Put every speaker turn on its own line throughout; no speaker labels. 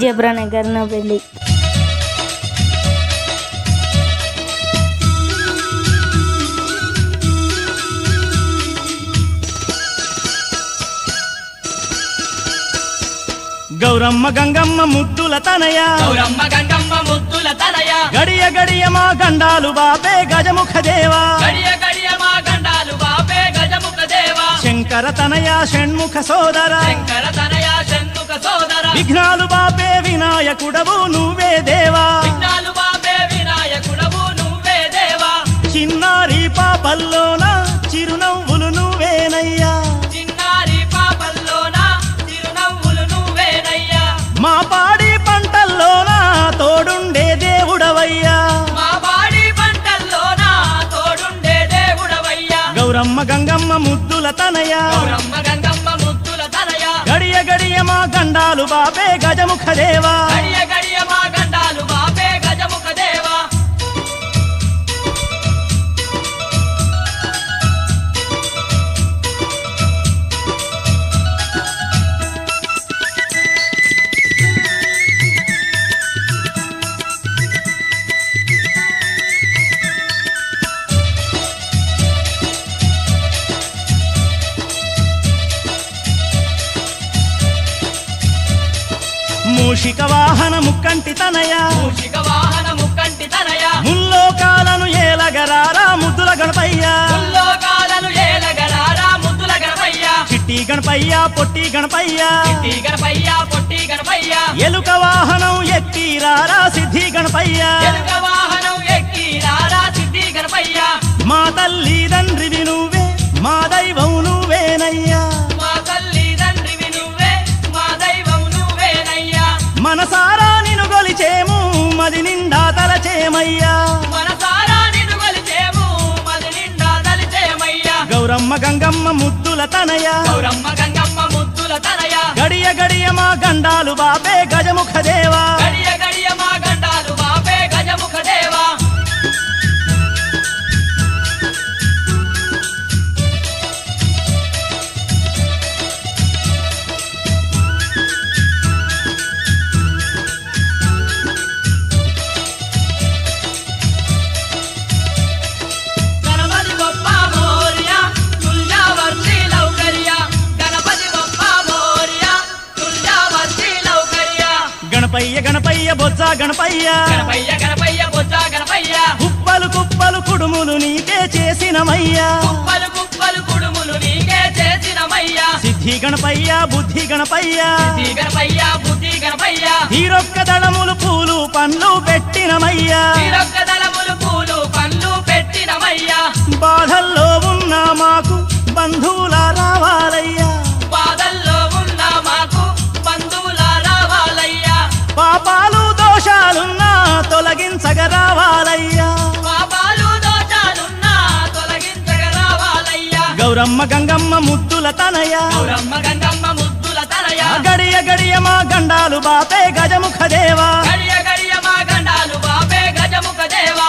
జబ్రానగర్ నా పెళ్ళి.
గౌరమ్మ గంగమ్మ ముద్దుల తనయ,
గౌరమ్మ గంగమ్మ ముద్దుల తనయ,
గడియ గడియ మా గండాలు బాపే గజముఖ దేవా,
గడియ గడియ మా గండాలు బాపే గజముఖ దేవా,
శంకర తనయ షణ్ముఖ సోదర,
శంకర తనయ షణ్ముఖ సోదర,
విఘ్నాలు బాపే వినాయకుడవు నువ్వే దేవా,
విఘ్నాలు బాపే వినాయకుడవు నువ్వే దేవా,
చిన్నారి పాపల్లోన చిరునవ్వులు నువ్వేనయ్యా,
చిన్నారి పాపల్లోన చిరునవ్వులు నువ్వేనయ్యా,
మా పాడి పంటల్లోన తోడుండే దేవుడవయ్యా,
మా బాడి పంటల్లోన తోడుండే దేవుడవయ్యా,
గౌరమ్మ గంగమ్మ ముద్దుల తనయ,
గౌరమ్మ గంగమ్మ ముద్దుల తనయ,
గడియ గడియ మా గండాలు బాపే గజముఖ దేవా,
గడియ గడియ మా గండాలు బాపే గజముఖ దేవా,
మూషిక వాహన ముక్కంటి తనయ,
మూషిక వాహన ముక్కంటి తనయ,
ముల్లోకాలను ఏలగరారా ముద్దుల గణపయ్య,
ముల్లోకాలను ఏలగరారా ముద్దుల గణపయ్య,
చిట్టి గణపయ్య పొట్టి గణపయ్య,
చిట్టి గణపయ్య పొట్టి గణపయ్య,
ఎలుక వాహనం ఎక్కిరారా సిద్ధి గణపయ్య,
ఎలుక వాహనం ఎక్కి రారా సిద్ధి గణపయ్య,
మా తల్లి తండ్రివి నువ్వే మా దైవం నువ్వేనయ్యా,
మా తల్లి తండ్రివి నువ్వే మా దైవం నువ్వేనయ్యా,
మనసారా నిన్ను గొలిచేము మది నిండా తలచేమయ్యా,
మనసారా నిన్ను కొలిచేము మది నిండా తలిచేమయ్యా,
గౌరమ్మ గంగమ్మ ముద్దుల తనయ,
గౌరమ్మ గంగమ్మ ముద్దుల తనయ,
గడియ గడియ మా గండాలు బాపే గజముఖ దేవా,
గడియ గడియ మా గండాలు బాపే గజముఖ దేవా, గణపతి బొప్ప మోరియా తుల్యావర్తి లౌకర్య, గణపతి బొప్ప మోరియా తుల్యావర్తి లౌకర్య,
గణపయ్య గణపయ్య బొజ్జ గణపయ్య,
గణపయ్య గణపయ్య బొజ్జ గణపయ్య,
కుప్పలు కుప్పలు కుడుములు నీకే చేసినమయ్యా,
కుప్పలు కుప్పలు కుడుములు నీకే చేసినమయ్యా,
సిద్ధి గణపయ్య బుద్ధి గణపయ్య,
సిద్ధి గణపయ్య బుద్ధి గణపయ్య,
తీరొక్క దళములు పూలు పండ్లు పెట్టినమయ్యా,
తీరొక్క దళములు పూలు పండ్లు పెట్టినమయ్యా,
బాధల్లో ఉన్న మాకు బంధువుల రావాలయ్యా,
బాధల్లో ఉన్న మాకు బంధువుల రావాలయ్యా,
పాపాలు దోషాలున్నా తొలగించగ రావాలయ్యా,
పాపాలు దోషాలున్నా తొలగించగ రావాలయ్యా,
గౌరమ్మ గంగమ్మ ముద్దుల తనయ,
గౌరమ్మ గంగమ్మ ముద్దుల తనయ,
గడియ గడియ మా గండాలు బాపే గజముఖ దేవా,
గడియ గడియ మా గండాలు బాపే గజముఖ దేవా,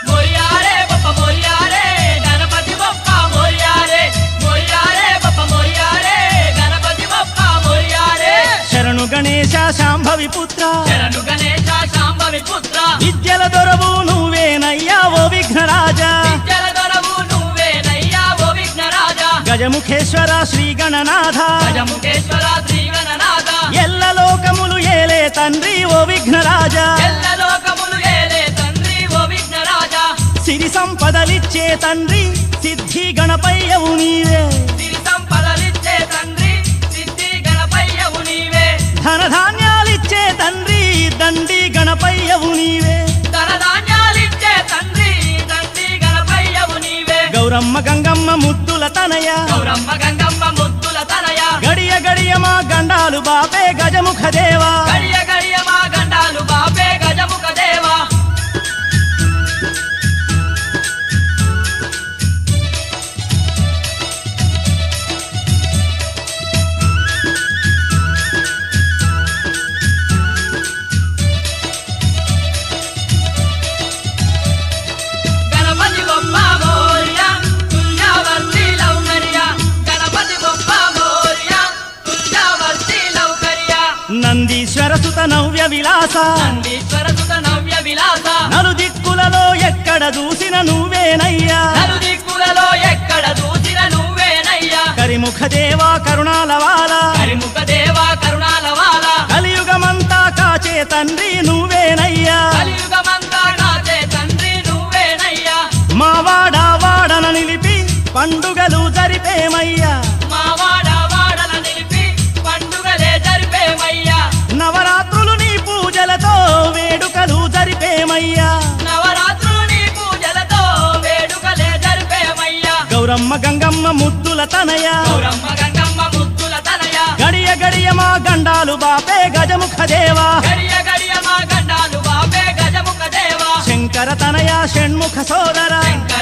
మోరియారే బొప్ప మోరియారే గణపతి బొప్ప మోరియారే, మోరియారే బొప్ప మోరియారే గణపతి బొప్ప మోరియారే,
శరణు గణేశ శాంభవి పుత్ర,
శరణు గణేశ శాంభవి పుత్ర,
విద్యల దొరవు నువ్వేనయ్యా ఓ విఘ్నరాజా,
విద్యల దొరవు నువ్వేనయ్యా ఓ విఘ్నరాజా,
గజముఖేశ్వర శ్రీ గణనాథ,
గజముఖేశ్వర శ్రీ గణనాథ,
ఎల్ల లోకములు ఏలే తండ్రి ఓ విఘ్నరాజా,
ఎల్ల లోకములు ఏలే తండ్రి ఓ విఘ్నరాజా,
సిరి సంపదలిచ్చే తండ్రి సిద్ధి గణపయ్యవు నీవే,
సిరి సంపదలిచ్చే తండ్రి సిద్ధి గణపయ్యవు నీవే,
ధనధాన్యాలిచ్చే తండ్రి దండి గణపయ్యవు నీవే,
ధనధాన్యాలిచ్చే తండ్రి తండ్రి గణపయ్యవు నీవే,
గౌరమ్మ గంగమ్మ ముద్దుల తనయ,
గౌరమ్మ గంగమ్మ ముద్దుల తనయ,
గడియ గడియ మా గండాలు బాపే గజముఖ దేవా,
గడియ గడియ మా గండాలు బాపే గజముఖ దేవా,
సుత నవ్య విలాస
నందీశ్వర సుత నవ్య విలాస
నలు దిక్కులలో ఎక్కడ చూసిన నువ్వేనయ్యా
నలుదిక్కులలో ఎక్కడ చూసిన నువ్వేనయ్యా
కరిముఖ దేవా కరుణాలవాల
హరిముఖ దేవా కరుణాల వాల
కలియుగమంతా కాచే తండ్రి నువ్వేనయ్యా
కలియుగమంతా కాచే తండ్రి నువ్వేనయ్యా
మా వాడన నిలిపి పండుగలు జరిపేమయ్యా
మా వాడల నిలిపి పండుగలే జరిపేమయ్యా
నవరాత్రులు నీ పూజలతో వేడుకలు జరిపేమయ్యా
నవరాత్రులు నీ పూజలతో వేడుకలే జరిపేమయ్యా
గౌరమ్మ గంగమ్మ ముద్దుల తనయ
గౌరమ్మ గంగమ్మ ముద్దుల తనయ
గడియ గడియ మా గండాలు బాపే గజముఖ దేవా
గడియ గడియ మా గండాలు బాపే గజముఖ దేవా
శంకర తనయ షణ్ముఖ సోదర
శంకర